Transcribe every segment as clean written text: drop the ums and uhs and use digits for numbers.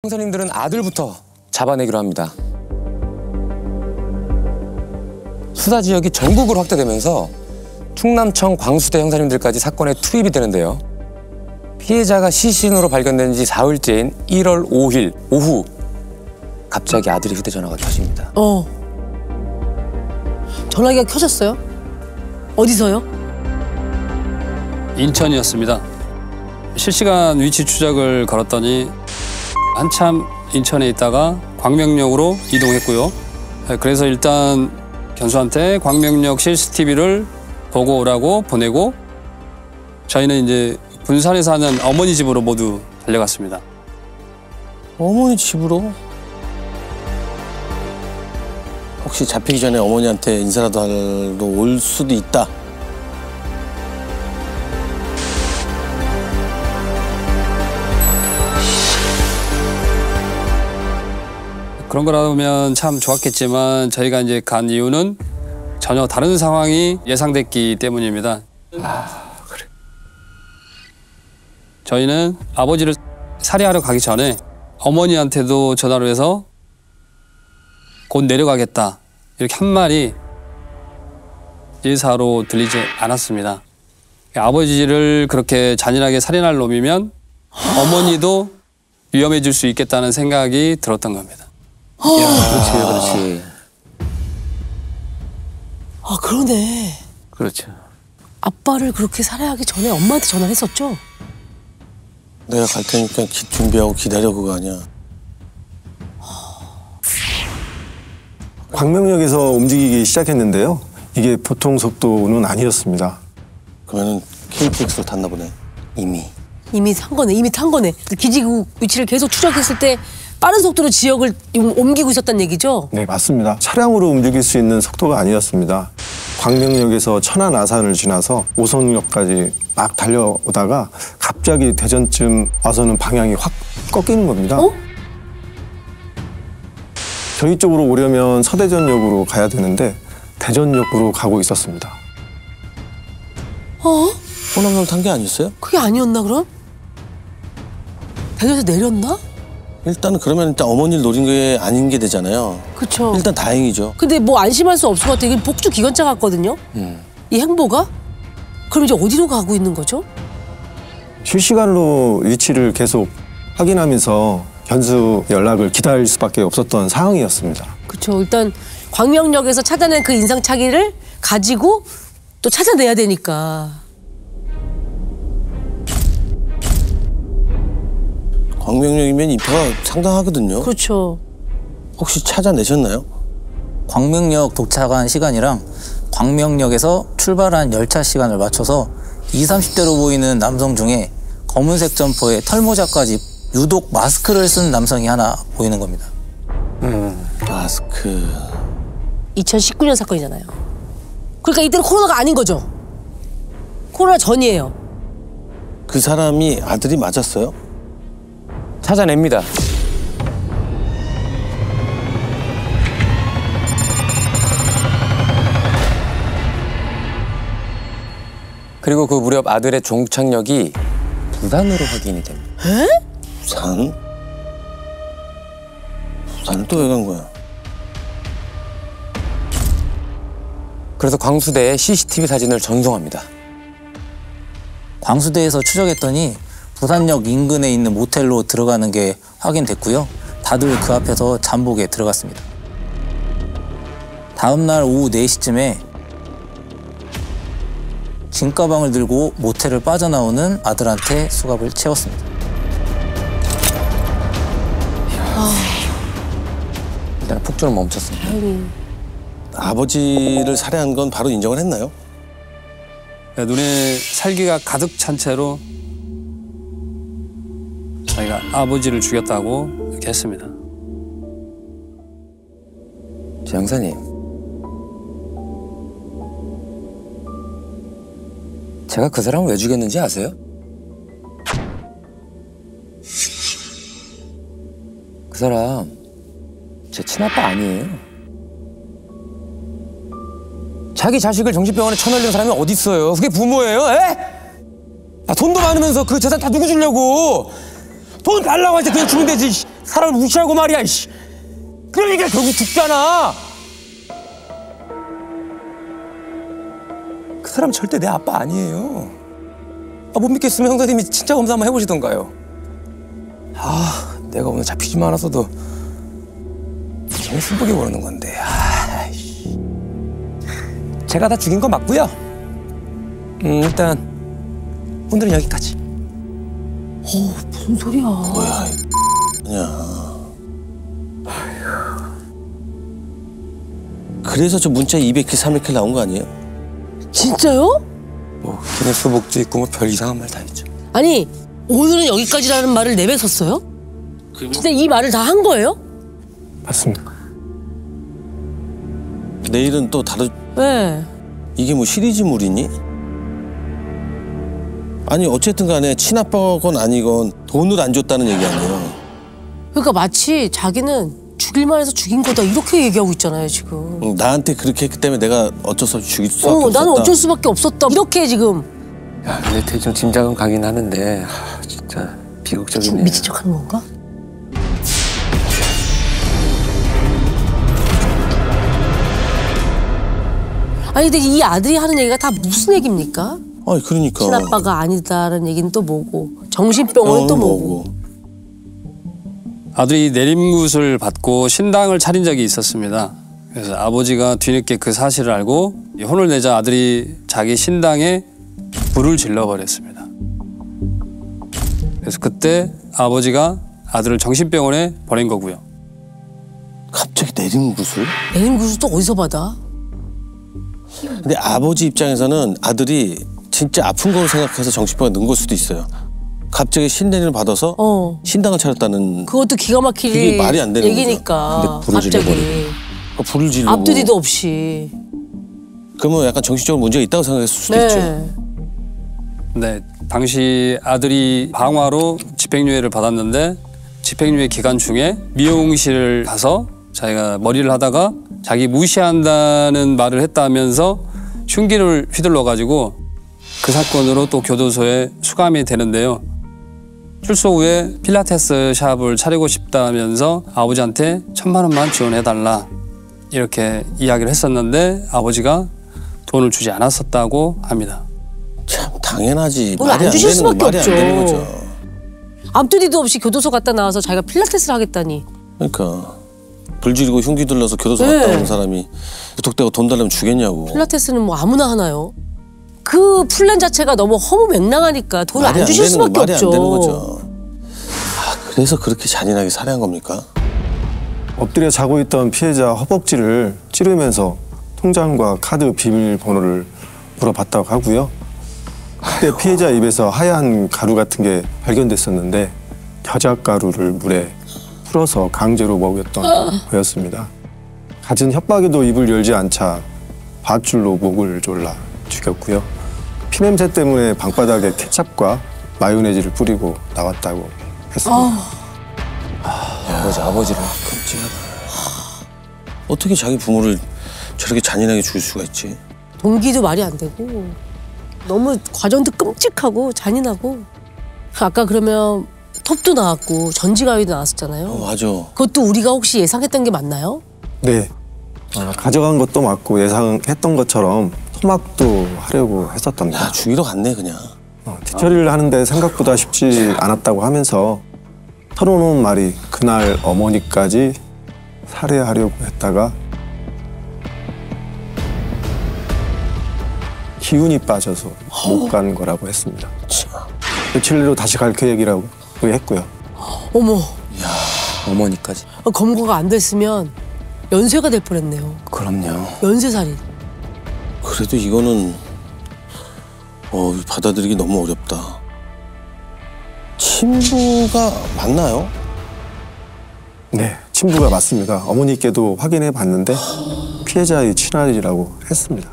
형사님들은 아들부터 잡아내기로 합니다. 수사 지역이 전국으로 확대되면서 충남청 광수대 형사님들까지 사건에 투입이 되는데요. 피해자가 시신으로 발견된 지 사흘째인 1월 5일 오후 갑자기 아들의 휴대전화가 켜집니다. 전화기가 켜졌어요? 어디서요? 인천이었습니다. 실시간 위치 추적을 걸었더니 한참 인천에 있다가 광명역으로 이동했고요. 그래서 일단 견수한테 광명역 CCTV를 보고 오라고 보내고 저희는 이제 군산에 사는 어머니 집으로 모두 달려갔습니다. 어머니 집으로? 혹시 잡히기 전에 어머니한테 인사라도 하러 올 수도 있다. 그런 거라면 참 좋았겠지만 저희가 이제 간 이유는 전혀 다른 상황이 예상됐기 때문입니다. 그래. 저희는 아버지를 살해하러 가기 전에 어머니한테도 전화를 해서 곧 내려가겠다 이렇게 한 말이 예사로 들리지 않았습니다. 아버지를 그렇게 잔인하게 살인할 놈이면 어머니도 위험해질 수 있겠다는 생각이 들었던 겁니다. 그렇지, 그렇지. 아, 그러네. 그렇죠. 아빠를 그렇게 살해하기 전에 엄마한테 전화를 했었죠? 내가 갈 테니까 준비하고 기다려 그거 아니야. 광명역에서 움직이기 시작했는데요. 이게 보통 속도는 아니었습니다. 그러면은 KTX를 탔나 보네, 이미. 이미 탄 거네. 기지국 위치를 계속 추적했을 때 빠른 속도로 지역을 옮기고 있었단 얘기죠? 네, 맞습니다. 차량으로 움직일 수 있는 속도가 아니었습니다. 광명역에서 천안 아산을 지나서 오송역까지 막 달려오다가 갑자기 대전쯤 와서는 방향이 확 꺾이는 겁니다. 저희 쪽으로 오려면 서대전역으로 가야 되는데 대전역으로 가고 있었습니다. 호남선 탄 게 아니었어요? 그게 아니었나 그럼? 대전에서 내렸나? 일단은 그러면 일단 어머니를 노린 게 아닌 게 되잖아요. 그쵸. 일단 다행이죠. 근데 뭐 안심할 수 없을 것 같아. 이게 폭주 기관차 같거든요? 이 행보가? 그럼 이제 어디로 가고 있는 거죠? 실시간으로 위치를 계속 확인하면서 견수 연락을 기다릴 수밖에 없었던 상황이었습니다. 그쵸. 일단 광명역에서 찾아낸 그 인상착의를 가지고 또 찾아내야 되니까. 광명역이면 인파가 상당하거든요. 그렇죠. 혹시 찾아내셨나요? 광명역 도착한 시간이랑 광명역에서 출발한 열차 시간을 맞춰서 20, 30대로 보이는 남성 중에 검은색 점퍼에 털모자까지 유독 마스크를 쓴 남성이 하나 보이는 겁니다. 마스크. 2019년 사건이잖아요. 그러니까 이때는 코로나가 아닌 거죠. 코로나 전이에요. 그 사람이 아들이 맞았어요? 찾아냅니다. 그리고 그 무렵 아들의 종착역이 부산으로 확인이 됩니다. 에? 부산? 부산을 또 왜 간 거야? 그래서 광수대에 CCTV 사진을 전송합니다. 광수대에서 추적했더니 부산역 인근에 있는 모텔로 들어가는 게 확인됐고요. 다들 그 앞에서 잠복에 들어갔습니다. 다음 날 오후 4시쯤에 짐가방을 들고 모텔을 빠져나오는 아들한테 수갑을 채웠습니다. 일단 폭주는 멈췄습니다. 아버지를 살해한 건 바로 인정을 했나요? 눈에 살기가 가득 찬 채로 저희가 아버지를 죽였다고 이렇게 했습니다. 제 형사님, 제가 그 사람을 왜 죽였는지 아세요? 그 사람 제 친아빠 아니에요. 자기 자식을 정신병원에 쳐넣는 사람이 어디 있어요? 그게 부모예요? 에? 돈도 많으면서 그 재산 다 누구 주려고? 돈 달라고 할 때 그냥 주면 되지. 씨. 사람을 무시하고 말이야. 씨. 그러니까 결국 죽잖아. 그 사람 절대 내 아빠 아니에요. 못 믿겠으면 형사님이 진짜 검사 한번 해보시던가요. 내가 오늘 잡히지만 않았어도 걔는 슬프게 모르는 건데. 제가 다 죽인 건 맞고요. 일단 오늘은 여기까지. 무슨 소리야. 뭐야, 아니야. 그래서 저 문자 200킬, 300킬 나온 거 아니에요? 진짜요? 뭐 기네스 복도 있고 뭐 별 이상한 말 다 있죠. 아니 오늘은 여기까지라는 말을 내뱉었어요? 진짜 이 말을 다 한 거예요? 맞습니다. 내일은 또 다른 네. 이게 뭐 시리즈물이니? 아니 어쨌든 간에 친아빠건 아니건 돈을 안 줬다는 얘기 아니에요. 그러니까 마치 자기는 죽일만 해서 죽인 거다 이렇게 얘기하고 있잖아요 지금. 나한테 그렇게 했기 때문에 내가 어쩔 수 없이 죽일 수밖에 없었다. 나는 어쩔 수밖에 없었다 이렇게 지금. 야, 근데 대충 짐작은 가긴 하는데 진짜 비극적이네. 미친 척하는 건가? 아니 근데 이 아들이 하는 얘기가 다 무슨 얘기입니까? 아니 그러니까. 친아빠가 아니다라는 얘기는 또 뭐고 정신병원은 또 뭐고. 아들이 내림굿을 받고 신당을 차린 적이 있었습니다. 그래서 아버지가 뒤늦게 그 사실을 알고 혼을 내자 아들이 자기 신당에 불을 질러버렸습니다. 그래서 그때 아버지가 아들을 정신병원에 보낸 거고요. 갑자기 내림굿을? 내림굿을 또 어디서 받아? 근데 아버지 입장에서는 아들이 진짜 아픈 걸 생각해서 정신병원에 넣은 걸 수도 있어요. 갑자기 신내림을 받아서 신당을 차렸다는. 그것도 기가 막힐 그게 말이 안 되는 얘기니까. 거죠. 근데 불을 갑자기 불을 지르고 앞뒤도 없이. 그러면 약간 정신적으로 문제가 있다고 생각했을 수도 네. 있죠. 네, 당시 아들이 방화로 집행유예를 받았는데 집행유예 기간 중에 미용실을 가서 자기가 머리를 하다가 자기 무시한다는 말을 했다면서 흉기를 휘둘러가지고 그 사건으로 또 교도소에 수감이 되는데요. 출소 후에 필라테스 샵을 차리고 싶다면서 아버지한테 1,000만 원만 지원해달라 이렇게 이야기를 했었는데 아버지가 돈을 주지 않았었다고 합니다. 참 당연하지. 돈을 안 주실 수밖에 말이 안 없죠. 되는 거죠. 앞뒤도 없이 교도소 갔다 나와서 자기가 필라테스를 하겠다니. 그러니까 불 지르고 흉기 둘러서 교도소 네. 갔다 온 사람이 무턱대고 돈 달라면 주겠냐고. 필라테스는 뭐 아무나 하나요? 그 플랜 자체가 너무 허무맹랑하니까 돈을 안 주실 수밖에 말이 없죠. 안 되는 거죠. 그래서 그렇게 잔인하게 살해한 겁니까? 엎드려 자고 있던 피해자 허벅지를 찌르면서 통장과 카드 비밀번호를 물어봤다고 하고요. 그때 피해자 입에서 하얀 가루 같은 게 발견됐었는데 겨자가루를 물에 풀어서 강제로 먹였던 거였습니다. 갖은 협박에도 입을 열지 않자 밧줄로 목을 졸라 죽였고요. 피냄새 때문에 방바닥에 케첩과 마요네즈를 뿌리고 나왔다고 했습니다. 아버지를 끔찍하다. 어떻게 자기 부모를 저렇게 잔인하게 죽일 수가 있지? 동기도 말이 안 되고 너무 과정도 끔찍하고 잔인하고. 아까 그러면 톱도 나왔고 전지가위도 나왔었잖아요. 맞아. 그것도 우리가 혹시 예상했던 게 맞나요? 네. 가져간 것도 맞고 예상했던 것처럼 토막도 하려고 했었답니다. 야, 죽이러 갔네 그냥. 뒤처리를 하는데 생각보다 쉽지 않았다고 하면서 털어놓은 말이 그날 어머니까지 살해하려고 했다가 기운이 빠져서 못 간 거라고 했습니다. 며칠 내로 다시 갈 계획이라고 했고요. 어머, 어머니까지. 검거가 안 됐으면 연쇄가 될 뻔했네요. 그럼요. 연쇄살인. 그래도 이거는 받아들이기 너무 어렵다. 친부가 맞나요? 네, 친부가 맞습니다. 어머니께도 확인해 봤는데 피해자의 친아들이라고 했습니다.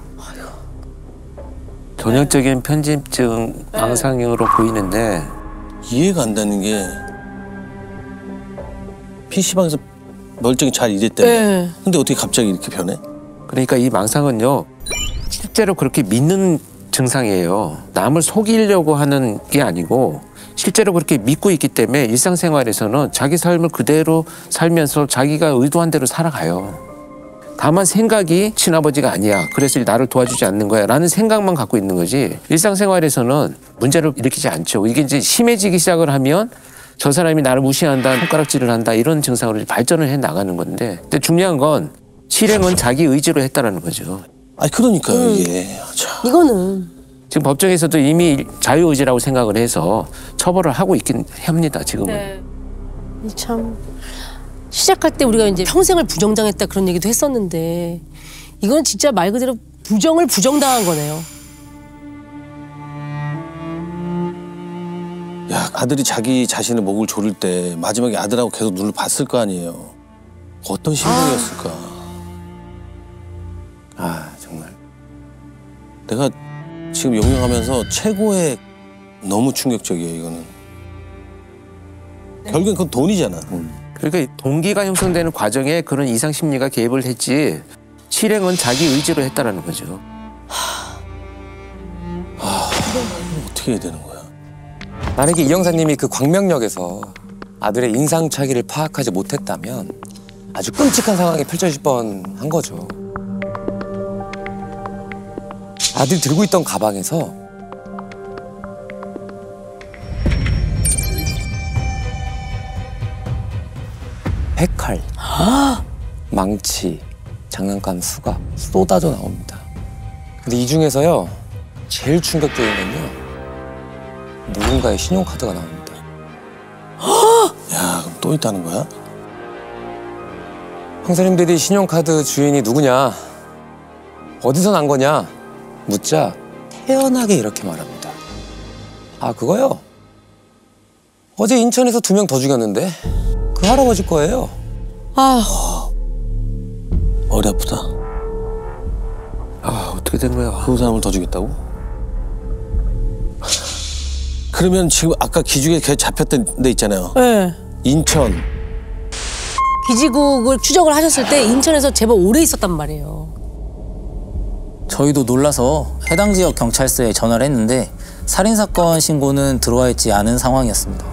전형적인 편집증 망상형으로 보이는데 이해가 안 되는 게 PC방에서 멀쩡히 잘 일했대. 네. 근데 어떻게 갑자기 이렇게 변해? 그러니까 이 망상은요 실제로 그렇게 믿는 증상이에요. 남을 속이려고 하는 게 아니고 실제로 그렇게 믿고 있기 때문에 일상생활에서는 자기 삶을 그대로 살면서 자기가 의도한 대로 살아가요. 다만 생각이 친아버지가 아니야, 그래서 나를 도와주지 않는 거야 라는 생각만 갖고 있는 거지, 일상생활에서는 문제를 일으키지 않죠. 이게 이제 심해지기 시작을 하면 저 사람이 나를 무시한다, 손가락질을 한다, 이런 증상으로 발전을 해 나가는 건데, 근데 중요한 건 실행은 자기 의지로 했다라는 거죠. 아니 그러니까요 이게. 이거는 지금 법정에서도 이미 자유의지라고 생각을 해서 처벌을 하고 있긴 합니다, 지금은. 네. 참 시작할 때 우리가 이제 평생을 부정당했다 그런 얘기도 했었는데, 이건 진짜 말 그대로 부정을 부정당한 거네요. 야, 아들이 자기 자신의 목을 조를 때 마지막에 아들하고 계속 눈을 봤을 거 아니에요. 어떤 심정이었을까. 아 정말 내가 지금 용영하면서 최고의, 너무 충격적이에요 이거는. 결국엔 그건 돈이잖아. 그러니까 동기가 형성되는 과정에 그런 이상 심리가 개입을 했지, 실행은 자기 의지로 했다라는 거죠. 어떻게 해야 되는 거야? 만약에 이 형사님이 그 광명역에서 아들의 인상착의를 파악하지 못했다면 아주 끔찍한 상황이 펼쳐질 뻔한 거죠. 아들이 들고 있던 가방에서 패칼, 망치, 장난감 수가 쏟아져 나옵니다. 근데 이 중에서요, 제일 충격적인 건요, 누군가의 신용카드가 나옵니다. 야, 그럼 또 있다는 거야? 형사님들이 신용카드 주인이 누구냐, 어디서 난 거냐 묻자 태연하게 이렇게 말합니다. 아, 그거요? 어제 인천에서 2명 더 죽였는데 그 할아버지 거예요. 머리 아프다. 아, 어떻게 된 거야? 그 사람을 더 죽였다고? 그러면 지금 아까 기죽에 걔 잡혔던 데 있잖아요. 네. 인천. 기지국을 추적을 하셨을 때 인천에서 제법 오래 있었단 말이에요. 저희도 놀라서 해당 지역 경찰서에 전화를 했는데 살인사건 신고는 들어와 있지 않은 상황이었습니다.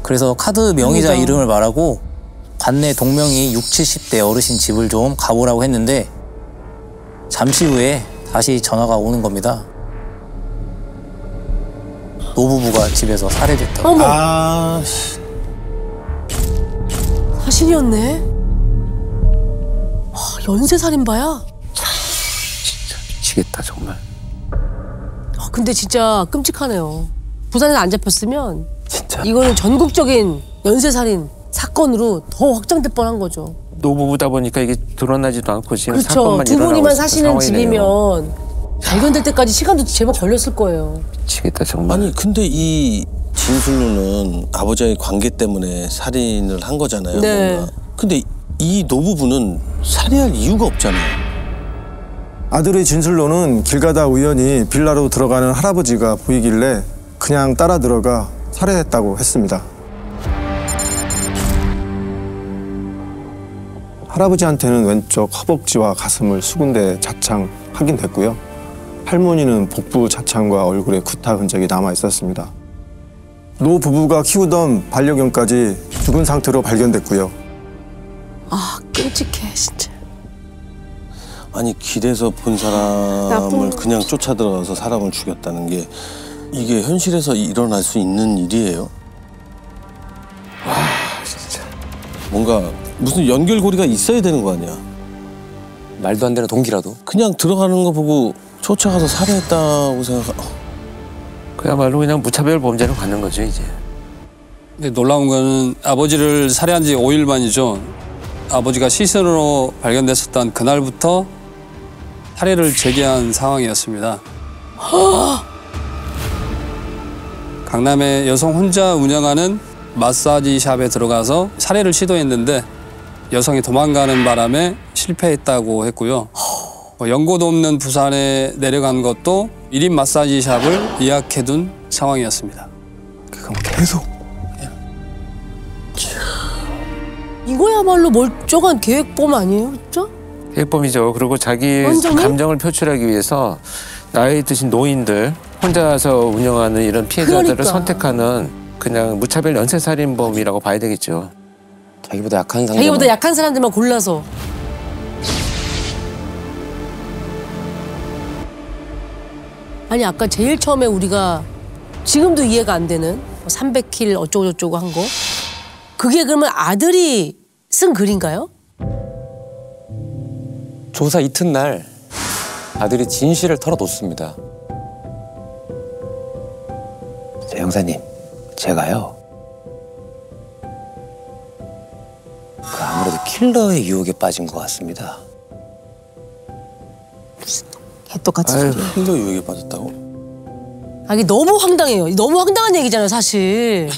그래서 카드 명의자 이름을 말하고 관내 동명이 60, 70대 어르신 집을 좀 가보라고 했는데 잠시 후에 다시 전화가 오는 겁니다. 노부부가 집에서 살해됐다고. 어머, 아, 사신이었네. 연쇄살인바야? 미치겠다 정말. 근데 진짜 끔찍하네요. 부산에서 안 잡혔으면 진짜. 이거는 전국적인 연쇄살인 사건으로 더 확장될 뻔한 거죠. 노부부다 보니까 이게 드러나지도 않고 지금 그렇죠. 사건만 두 일어나고 분이만 있는 사시는 상황이네요. 집이면 발견될 때까지 시간도 제법 걸렸을 거예요. 미치겠다 정말. 아니 근데 이 진술로는 아버지와의 관계 때문에 살인을 한 거잖아요. 네. 뭔가. 근데 이 노부부는 살해할 이유가 없잖아요. 아들의 진술로는 길 가다 우연히 빌라로 들어가는 할아버지가 보이길래 그냥 따라 들어가 살해했다고 했습니다. 할아버지한테는 왼쪽 허벅지와 가슴을 수군데 자창 확인됐고요. 할머니는 복부 자창과 얼굴에 구타 흔적이 남아 있었습니다. 노 부부가 키우던 반려견까지 죽은 상태로 발견됐고요. 아, 끔찍해 진짜. 아니 길에서 본 사람을 나쁜 그냥 쫓아 들어가서 사람을 죽였다는 게 이게 현실에서 일어날 수 있는 일이에요? 와 진짜 뭔가 무슨 연결고리가 있어야 되는 거 아니야? 말도 안 되는 동기라도. 그냥 들어가는 거 보고 쫓아가서 살해했다고 그야말로 그냥 무차별 범죄로 가는 거죠 이제. 근데 놀라운 거는 아버지를 살해한 지 5일 만이죠. 아버지가 시신으로 발견됐었던 그날부터 살해를 재개한 상황이었습니다. 강남의 여성 혼자 운영하는 마사지 샵에 들어가서 살해를 시도했는데 여성이 도망가는 바람에 실패했다고 했고요. 연고도 없는 부산에 내려간 것도 1인 마사지 샵을 예약해둔 상황이었습니다. 그거 계속. 이거야말로 멀쩡한 계획범 아니에요, 진짜? 해법이죠. 그리고 자기 완전히? 감정을 표출하기 위해서 나이 드신 노인들, 혼자서 운영하는 이런 피해자들을 그러니까. 선택하는 그냥 무차별 연쇄살인범이라고 봐야 되겠죠. 자기보다 약한 상대방. 자기보다 약한 사람들만 골라서. 아니 아까 제일 처음에 우리가 지금도 이해가 안 되는 300킬 어쩌고저쩌고 한 거. 그게 그러면 아들이 쓴 글인가요? 조사 이튿날 아들이 진실을 털어놓습니다. 형사님, 제가요. 아무래도 킬러의 유혹에 빠진 것 같습니다. 개떡같은 소리야. 킬러 유혹에 빠졌다고? 아니 너무 황당해요. 너무 황당한 얘기잖아요, 사실.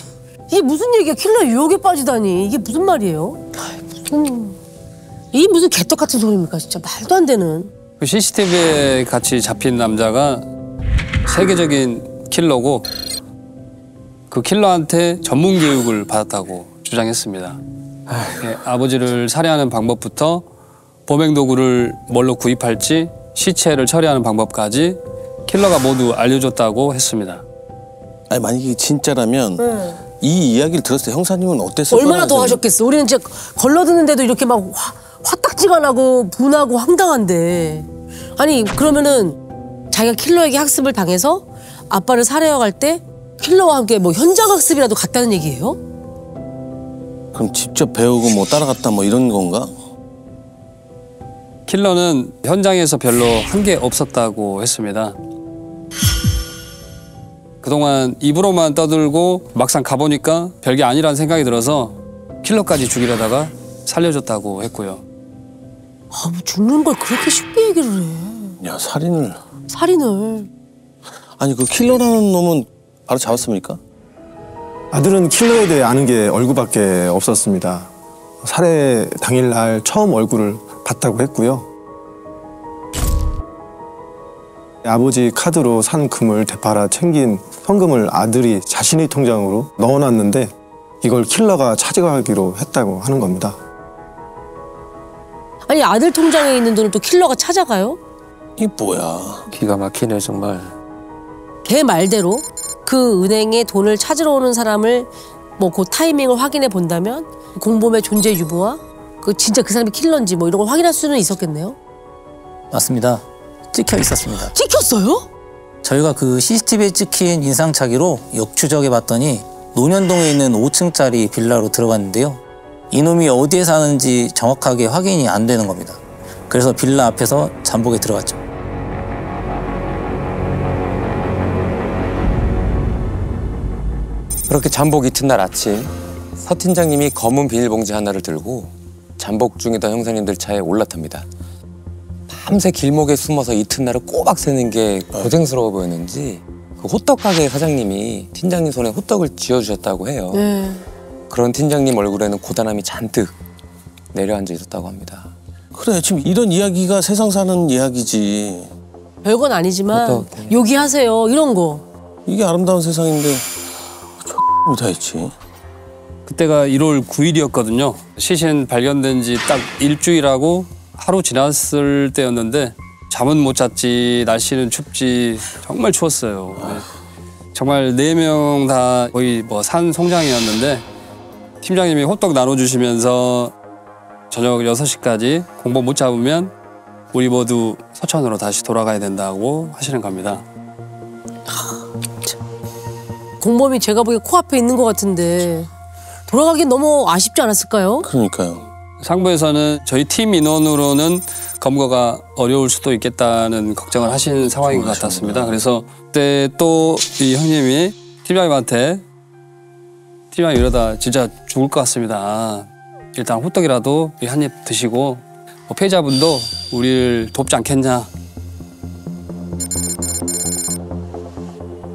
이게 무슨 얘기야? 킬러 유혹에 빠지다니. 이게 무슨 말이에요? 이게 무슨 개떡 같은 소리입니까? 진짜 말도 안 되는. 그 CCTV에 같이 잡힌 남자가 세계적인 킬러고 그 킬러한테 전문 교육을 받았다고 주장했습니다. 예, 아버지를 살해하는 방법부터 범행 도구를 뭘로 구입할지 시체를 처리하는 방법까지 킬러가 모두 알려줬다고 했습니다. 아니 만약에 진짜라면 이 이야기를 들었을 때 형사님은 어땠을 거라는 얼마나 더 생각- 하셨겠어. 우리는 진짜 걸러드는데도 이렇게 막 화딱지가 나고 분하고 황당한데. 아니 그러면은 자기가 킬러에게 학습을 당해서 아빠를 살해하러 갈 때 킬러와 함께 뭐 현장 학습이라도 갔다는 얘기예요? 그럼 직접 배우고 뭐 따라갔다 뭐 이런 건가? 킬러는 현장에서 별로 한 게 없었다고 했습니다. 그동안 입으로만 떠들고 막상 가보니까 별게 아니라는 생각이 들어서 킬러까지 죽이려다가 살려줬다고 했고요. 아, 뭐 죽는 걸 그렇게 쉽게 얘기를 해. 야 살인을. 살인을. 아니 그 킬러라는 놈은 바로 잡았습니까? 아들은 킬러에 대해 아는 게 얼굴밖에 없었습니다. 살해 당일날 처음 얼굴을 봤다고 했고요. 아버지 카드로 산 금을 되팔아 챙긴 현금을 아들이 자신의 통장으로 넣어놨는데 이걸 킬러가 찾아가기로 했다고 하는 겁니다. 아니 아들 통장에 있는 돈을 또 킬러가 찾아가요? 이게 뭐야? 기가 막히네 정말. 걔 말대로 그 은행에 돈을 찾으러 오는 사람을 뭐 그 타이밍을 확인해 본다면 공범의 존재 유무와 그 진짜 그 사람이 킬러인지 뭐 이런 걸 확인할 수는 있었겠네요. 맞습니다. 찍혀 있었습니다. 찍혔어요? 저희가 그 CCTV에 찍힌 인상착의로 역추적해 봤더니 논현동에 있는 5층짜리 빌라로 들어갔는데요. 이놈이 어디에 사는지 정확하게 확인이 안 되는 겁니다. 그래서 빌라 앞에서 잠복에 들어갔죠. 그렇게 잠복 이튿날 아침 서 팀장님이 검은 비닐봉지 하나를 들고 잠복 중이던 형사님들 차에 올라탑니다. 밤새 길목에 숨어서 이튿날을 꼬박 새는 게 고생스러워 보였는지 그 호떡 가게 사장님이 팀장님 손에 호떡을 쥐어주셨다고 해요. 네. 그런 팀장님 얼굴에는 고단함이 잔뜩 내려앉아 있었다고 합니다. 그래 지금 이런 이야기가 세상 사는 이야기지. 별건 아니지만 어떡해. 요기하세요 이런 거. 이게 아름다운 세상인데 다 했지. 그때가 1월 9일이었거든요. 시신 발견된 지 딱 일주일하고 하루 지났을 때였는데 잠은 못 잤지, 날씨는 춥지, 정말 추웠어요. 네. 정말 4명 다 거의 뭐 산 송장이었는데 팀장님이 호떡 나눠주시면서 저녁 6시까지 공범 못 잡으면 우리 모두 서천으로 다시 돌아가야 된다고 하시는 겁니다. 공범이 제가 보기에 코앞에 있는 것 같은데 돌아가긴 너무 아쉽지 않았을까요? 그러니까요. 상부에서는 저희 팀 인원으로는 검거가 어려울 수도 있겠다는 걱정을 하신 상황인 것 같았습니다. 그래서 그때 또 이 형님이 팀장님한테 팀장님 이러다 진짜 죽을 것 같습니다. 일단 호떡이라도 한 입 드시고 뭐 피해자분도 우리를 돕지 않겠냐.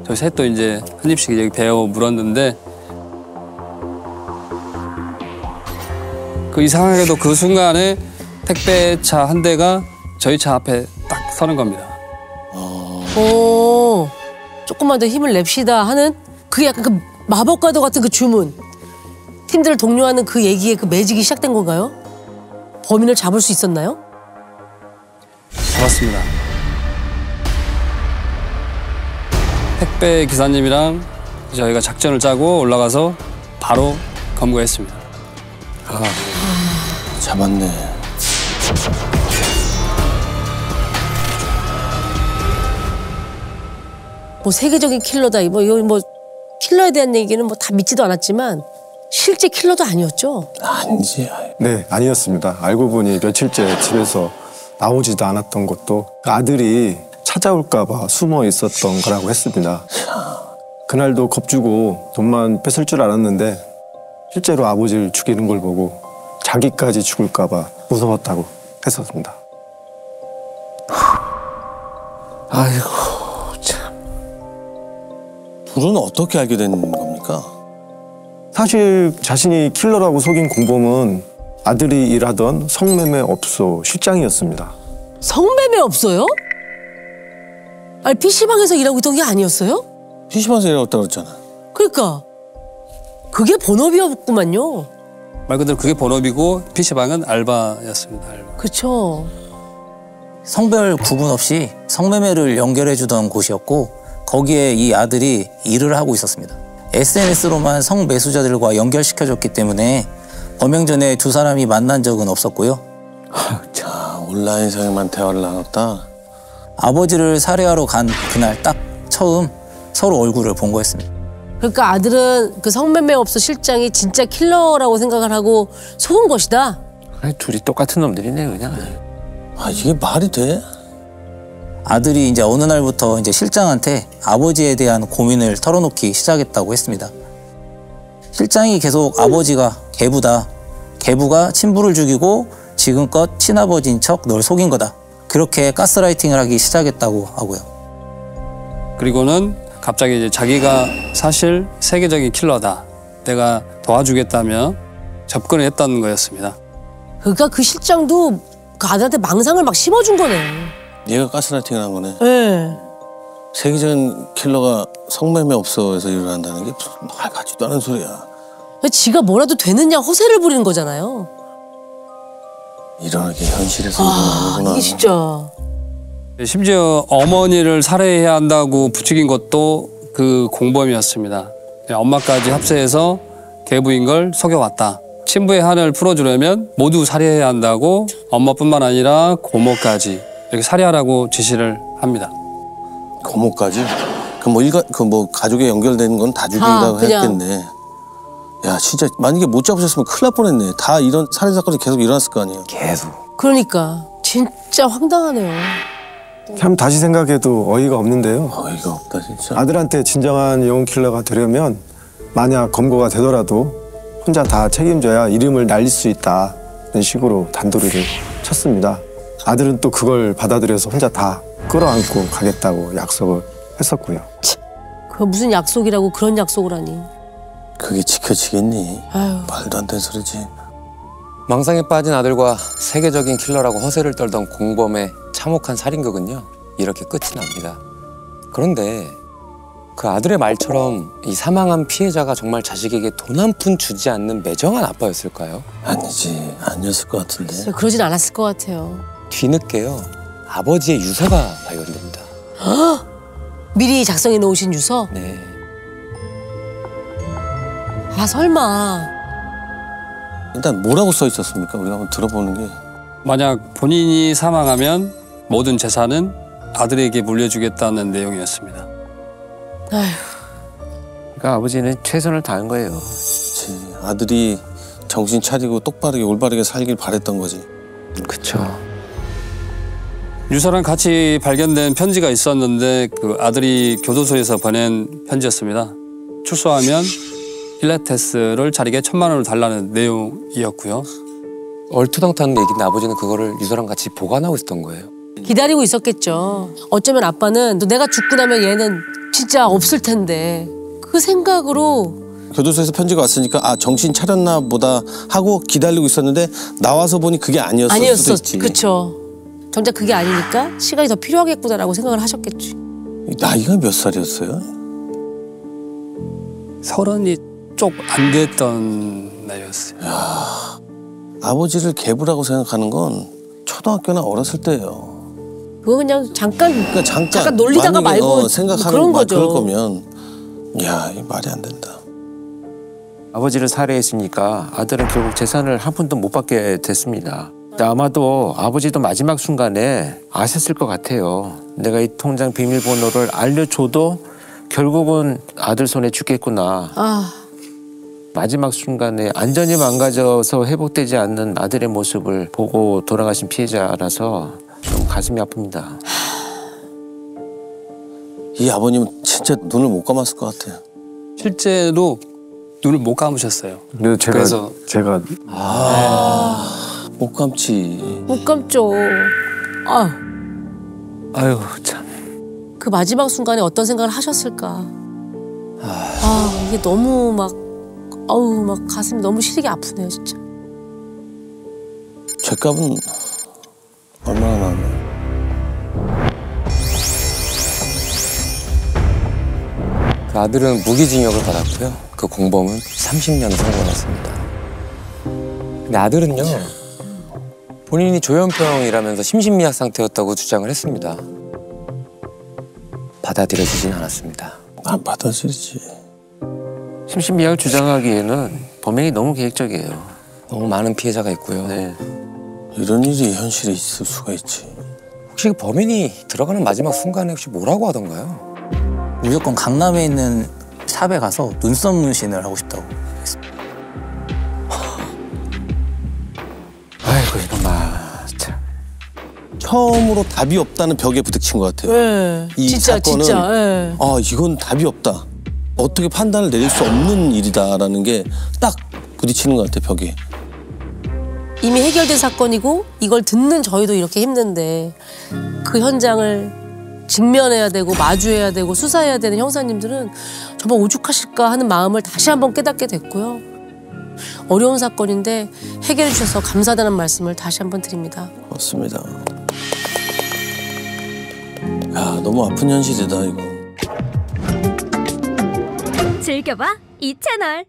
저희 셋도 이제 한 입씩 여기 베어 물었는데 그 이상하게도 그 순간에 택배차 한 대가 저희 차 앞에 딱 서는 겁니다. 오, 조금만 더 힘을 냅시다 하는 그게 약간 그 마법과도 같은 그 주문. 팀들을 독려하는 그 얘기에 그 매직이 시작된 건가요? 범인을 잡을 수 있었나요? 잡았습니다. 택배 기사님이랑 저희가 작전을 짜고 올라가서 바로 검거했습니다. 잡았네. 뭐 세계적인 킬러다. 뭐 이거 뭐 킬러에 대한 얘기는 뭐 다 믿지도 않았지만 실제 킬러도 아니었죠. 아니지. 네, 아니었습니다. 알고 보니 며칠째 집에서 나오지도 않았던 것도 아들이 찾아올까 봐 숨어 있었던 거라고 했습니다. 그날도 겁주고 돈만 뺏을 줄 알았는데 실제로 아버지를 죽이는 걸 보고 자기까지 죽을까 봐 무서웠다고 했었습니다. 아이고 참. 둘은 어떻게 알게 된 겁니까? 사실 자신이 킬러라고 속인 공범은 아들이 일하던 성매매업소 실장이었습니다. 성매매 없어요? 아니 PC방에서 일하고 있던 게 아니었어요? PC방에서 일하고 그랬잖아. 그러니까 그게 본업이었구만요. 말 그대로 그게 본업이고 PC방은 알바였습니다. 알바. 그쵸. 성별 구분 없이 성매매를 연결해주던 곳이었고 거기에 이 아들이 일을 하고 있었습니다. SNS로만 성매수자들과 연결시켜줬기 때문에 범행 전에 두 사람이 만난 적은 없었고요. 자, 온라인상에만 대화를 나눴다. 아버지를 살해하러 간 그날 딱 처음 서로 얼굴을 본 거였습니다. 그러니까 아들은 그 성매매업소 실장이 진짜 킬러라고 생각을 하고 속은 것이다. 아니, 둘이 똑같은 놈들이네 그냥. 아, 이게 말이 돼? 아들이 이제 어느 날부터 이제 실장한테 아버지에 대한 고민을 털어놓기 시작했다고 했습니다. 실장이 계속 아버지가 계부다. 계부가 친부를 죽이고 지금껏 친아버지인 척 널 속인 거다. 그렇게 가스라이팅을 하기 시작했다고 하고요. 그리고는 갑자기 이제 자기가 사실 세계적인 킬러다. 내가 도와주겠다며 접근을 했던 거였습니다. 그러니까 그 실장도 그 아들한테 망상을 막 심어준 거네. 얘가 가스라이팅을 한 거네. 네. 세계적인 킬러가 성매매업소에서 일을 한다는 게 무슨 말 같지도 않은 소리야. 지가 뭐라도 되느냐 허세를 부리는 거잖아요. 이렇게 현실에서 아, 일어나는구나. 이게 진짜. 심지어 어머니를 살해해야 한다고 부추긴 것도 그 공범이었습니다. 엄마까지 합세해서 계부인 걸 속여왔다. 친부의 한을 풀어주려면 모두 살해해야 한다고 엄마뿐만 아니라 고모까지 이렇게 살해하라고 지시를 합니다. 고모까지? 그 가족에 연결되는 건 다 죽인다고 그냥. 했겠네. 야, 진짜 만약에 못 잡으셨으면 큰일 날 뻔했네. 다 이런 살해 사건이 계속 일어났을 거 아니에요. 계속. 그러니까 진짜 황당하네요. 참 다시 생각해도 어이가 없는데요. 어이가 없다 진짜. 아들한테 진정한 영웅 킬러가 되려면 만약 검거가 되더라도 혼자 다 책임져야 이름을 날릴 수 있다. 이런 식으로 단도리를 쳤습니다. 아들은 또 그걸 받아들여서 혼자 다 끌어안고 가겠다고 약속을 했었고요. 그 무슨 약속이라고 그런 약속을 하니. 그게 지켜지겠니? 아유. 말도 안 되는 소리지. 망상에 빠진 아들과 세계적인 킬러라고 허세를 떨던 공범의 참혹한 살인극은요, 이렇게 끝이 납니다. 그런데 그 아들의 말처럼 이 사망한 피해자가 정말 자식에게 돈 한 푼 주지 않는 매정한 아빠였을까요? 아니지. 아니었을 것 같은데. 그러진 않았을 것 같아요. 뒤늦게요, 아버지의 유서가 발견됩니다. 미리 작성해 놓으신 유서? 네. 아 설마. 일단 뭐라고 써 있었습니까? 우리가 한번 들어보는 게. 만약 본인이 사망하면 모든 재산은 아들에게 물려주겠다는 내용이었습니다. 아휴. 그러니까 아버지는 최선을 다한 거예요. 그치. 아들이 정신 차리고 똑바르게 올바르게 살길 바랬던 거지. 그쵸. 유서랑 같이 발견된 편지가 있었는데 그 아들이 교도소에서 보낸 편지였습니다. 출소하면 필라테스를 자리게 1,000만 원을 달라는 내용이었고요. 얼토당토하는 얘기인데 아버지는 그거를 유서랑 같이 보관하고 있었던 거예요. 기다리고 있었겠죠. 어쩌면 아빠는 또 내가 죽고 나면 얘는 진짜 없을 텐데 그 생각으로. 교도소에서 편지가 왔으니까 아 정신 차렸나 보다 하고 기다리고 있었는데 나와서 보니 그게 아니었을 수도 있지. 그렇죠. 정작 그게 아니니까 시간이 더 필요하겠구나라고 생각을 하셨겠지. 나이가 몇 살이었어요? 30이 쪽 안 됐던 나이였어요. 아버지를 계부라고 생각하는 건 초등학교나 어렸을 때예요. 그거 그냥 잠깐 그러니까 잠깐 놀리다가 만약에, 말고 생각하는 그런 거죠. 그럴 거면 야, 이 말이 안 된다. 아버지를 살해했으니까 아들은 결국 재산을 한 푼도 못 받게 됐습니다. 근데 아마도 아버지도 마지막 순간에 아셨을 것 같아요. 내가 이 통장 비밀번호를 알려줘도 결국은 아들 손에 죽겠구나. 아, 마지막 순간에 안전이 망가져서 회복되지 않는 아들의 모습을 보고 돌아가신 피해자라서 좀 가슴이 아픕니다. 이 아버님은 진짜 눈을 못 감았을 것 같아요. 실제로 눈을 못 감으셨어요. 근데 그래서 제가 못 감지. 못 감죠. 아, 아유 참. 그 마지막 순간에 어떤 생각을 하셨을까. 아, 이게 너무 막 아우 막 가슴이 너무 시리게 아프네요 진짜. 죗값은 얼마나 나왔나요? 그 아들은 무기징역을 받았고요. 그 공범은 30년을 선고받았습니다. 근데 아들은요, 본인이 조현병이라면서 심신미약 상태였다고 주장을 했습니다. 받아들여지진 않았습니다. 안 받아들이지. 심신미약을 주장하기에는 범행이 너무 계획적이에요. 너무 많은 피해자가 있고요. 네. 이런 일이 현실에 있을 수가 있지. 혹시 그 범인이 들어가는 마지막 순간에 혹시 뭐라고 하던가요? 무조건 강남에 있는 샵에 가서 눈썹 문신을 하고 싶다고. 아이고 이놈아 참. 처음으로 답이 없다는 벽에 부딪힌 것 같아요. 예, 이 진짜 사건은 진짜. 예. 아, 이건 답이 없다. 어떻게 판단을 내릴 수 없는 일이다라는 게 딱 부딪히는 것 같아요, 벽에. 이미 해결된 사건이고 이걸 듣는 저희도 이렇게 힘든데 그 현장을 직면해야 되고 마주해야 되고 수사해야 되는 형사님들은 정말 오죽하실까 하는 마음을 다시 한번 깨닫게 됐고요. 어려운 사건인데 해결해 주셔서 감사하다는 말씀을 다시 한번 드립니다. 맞습니다. 야, 너무 아픈 현실이다, 이거. 즐겨봐 이 채널.